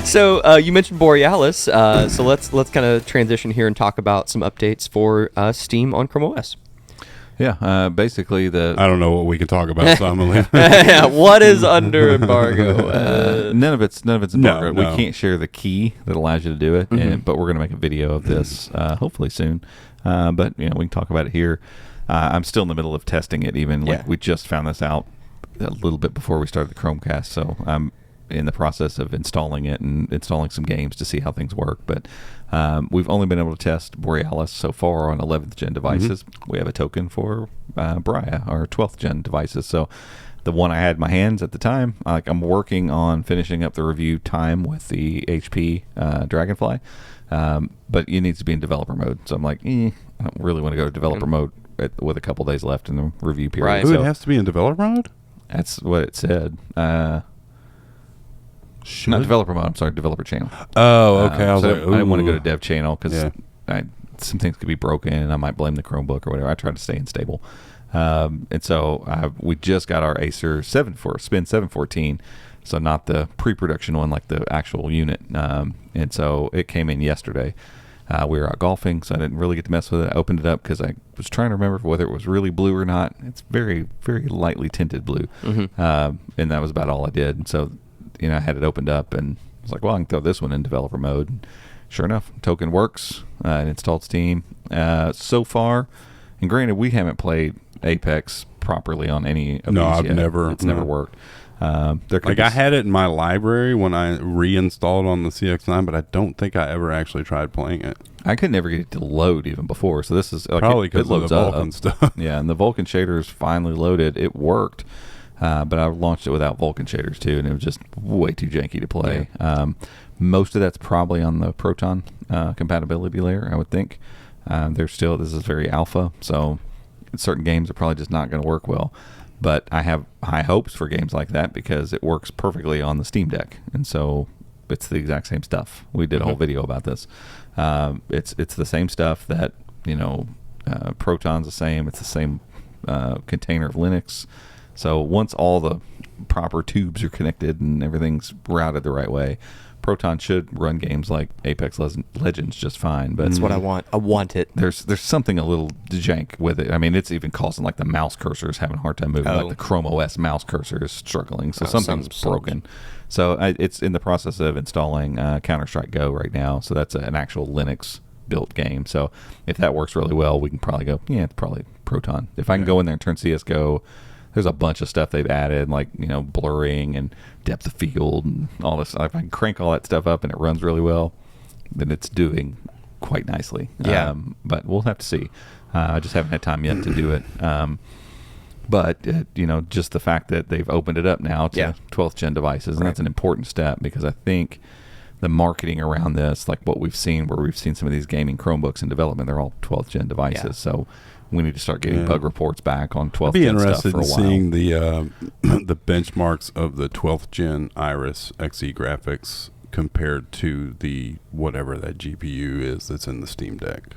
So you mentioned Borealis, so let's kind of transition here and talk about some updates for Steam on ChromeOS. Yeah, basically I don't know what we can talk about, so I'm gonna leave. What is under embargo? none of it's embargoed. No. We can't share the key that allows you to do it, but we're gonna make a video of this hopefully soon. But we can talk about it here. I'm still in the middle of testing it. Even like we just found this out a little bit before we started the Chromecast, so I'm in the process of installing it and installing some games to see how things work. But we've only been able to test Borealis so far on 11th-gen devices. We have a token for Bria, our 12th-gen devices. So the one I had in my hands at the time, I'm working on finishing up the review time with the HP Dragonfly, but it needs to be in developer mode. So I'm like, I don't really want to go to developer mode with a couple days left in the review period. Right. Ooh, So it has to be in developer mode? that's what it said. Not developer mode. I'm sorry, developer channel. Oh, okay. I was so like, I didn't want to go to ooh. dev channel because some things could be broken, and I might blame the Chromebook or whatever. I tried to stay unstable, and so we just got our Acer Spin 714, so not the pre-production one, like the actual unit. And so it came in yesterday. We were out golfing, so I didn't really get to mess with it. I opened it up because I was trying to remember whether it was really blue or not. It's very, very lightly tinted blue, and that was about all I did. And so, I had it opened up, and I was like, well, I can throw this one in developer mode. And sure enough, token works. It installed Steam. So far, and granted, we haven't played Apex properly on any of these I've yet. never. It's never worked. I had it in my library when I reinstalled on the CX9, but I don't think I ever actually tried playing it. I could never get it to load even before, so this is like Probably because it of loads the Vulkan stuff. Yeah, and the Vulkan shaders finally loaded. It worked, but I launched it without Vulkan shaders too, and it was just way too janky to play. Most of that's probably on the Proton compatibility layer, I would think. This is very alpha, so certain games are probably just not going to work well. But I have high hopes for games like that because it works perfectly on the Steam Deck, and so it's the exact same stuff. We did a whole video about this. It's the same stuff that Proton's the same. It's the same container of Linux. So once all the proper tubes are connected and everything's routed the right way, Proton should run games like Apex Legends just fine. But That's what I want. I want it. There's something a little jank with it. I mean, it's even causing like the mouse cursor is having a hard time moving. Like the ChromeOS mouse cursor is struggling. So something's broken. So it's in the process of installing Counter-Strike Go right now. So that's an actual Linux built game. So if that works really well, we can probably go, it's probably Proton. If I can go in there and turn CSGO, there's a bunch of stuff they've added, like, blurring and depth of field and all this. If I can crank all that stuff up and it runs really well, then it's doing quite nicely. Yeah. But we'll have to see. I just haven't had time yet to do it. But, just the fact that they've opened it up now to 12th-gen devices, and that's an important step because I think the marketing around this, like what we've seen, where we've seen some of these gaming Chromebooks in development, they're all 12th-gen devices. Yeah. So we need to start getting bug reports back on 12th-gen stuff for a while. I'd be interested in seeing the benchmarks of the 12th-gen Iris Xe graphics compared to the whatever that GPU is that's in the Steam Deck.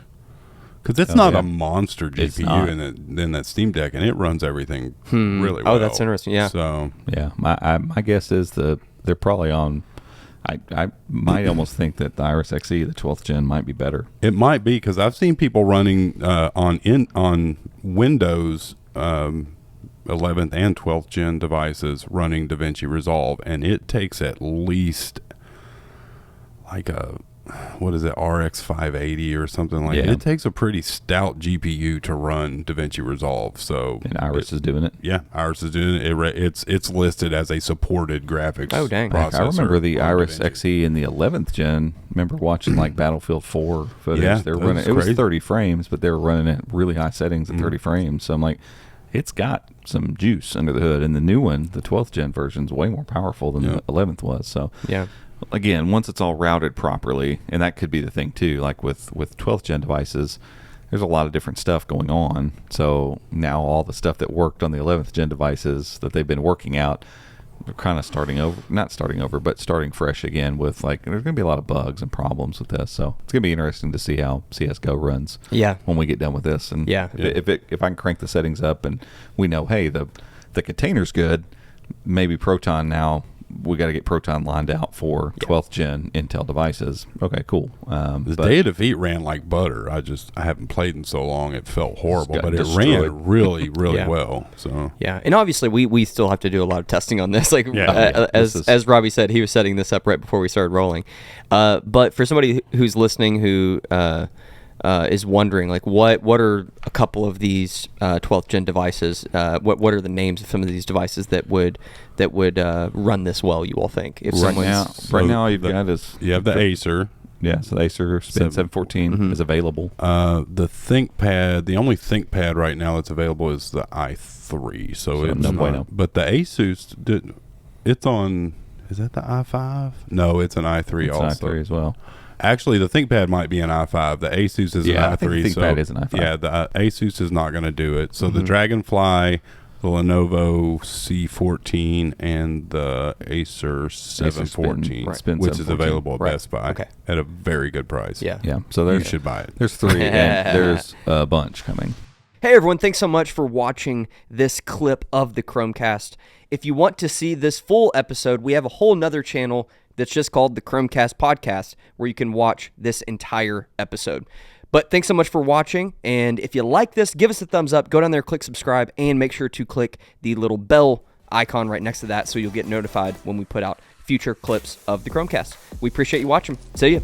Because it's not a monster GPU in that Steam Deck, and it runs everything really well. Oh, that's interesting. Yeah. So my guess is they're probably on. I might almost think that the Iris Xe, the 12th gen, might be better. It might be because I've seen people running on Windows 11th and 12th gen devices running DaVinci Resolve, and it takes at least like a RX 580 or something like that. It takes a pretty stout GPU to run DaVinci Resolve. So and Iris is doing it. Yeah, Iris is doing it. It's listed as a supported graphics. Oh dang! Processor. I remember the Iris DaVinci. Xe in the 11th gen. Remember watching like Battlefield 4 footage. Yeah, they were running. It was 30 frames, but they were running at really high settings at 30 frames. So I'm like, it's got some juice under the hood. And the new one, the 12th gen version, is way more powerful than the 11th was. So yeah. Again, once it's all routed properly, and that could be the thing too, like with 12th gen devices, there's a lot of different stuff going on. So now all the stuff that worked on the 11th gen devices that they've been working out, they're kind of starting fresh again with there's going to be a lot of bugs and problems with this. So it's going to be interesting to see how CSGO runs when we get done with this. And if I can crank the settings up and we know, hey, the container's good, maybe Proton now we got to get Proton lined out for 12th gen Intel devices. Okay, cool. The But Day of Defeat ran like butter. I haven't played in so long; it felt horrible, got but destroyed. it ran really, really Yeah. well. So Yeah, and obviously we still have to do a lot of testing on this. Like Yeah. as Robbie said, he was setting this up right before we started rolling. But for somebody who's listening who is wondering, like, what are a couple of these 12th gen devices? What are the names of some of these devices that would run this well? You all think? If right someone's now, all you've got is you have the Acer. Yeah, so the Acer Spin 714 is available. The ThinkPad, the only ThinkPad right now that's available is the i3. So it's no not, bueno. but the Asus, it's on. Is that the i5? No, it's an i3 It's also. i3 as well. Actually, the ThinkPad might be an i5. The Asus is Yeah, an I think i3. the so ThinkPad is an i5. Yeah, the Asus is not going to do it. So the Dragonfly, the Lenovo C14, and the Acer 714, Spin which is 714. available at Right. Best Buy Okay. at a very good price. Yeah. Yeah, so You there's should buy it. there's 3 and there's a bunch coming. Hey everyone, thanks so much for watching this clip of the Chromecast. If you want to see this full episode, we have a whole nother channel that's just called the Chromecast Podcast, where you can watch this entire episode. But thanks so much for watching, and if you like this, give us a thumbs up, go down there, click subscribe, and make sure to click the little bell icon right next to that so you'll get notified when we put out future clips of the Chromecast. We appreciate you watching. See ya.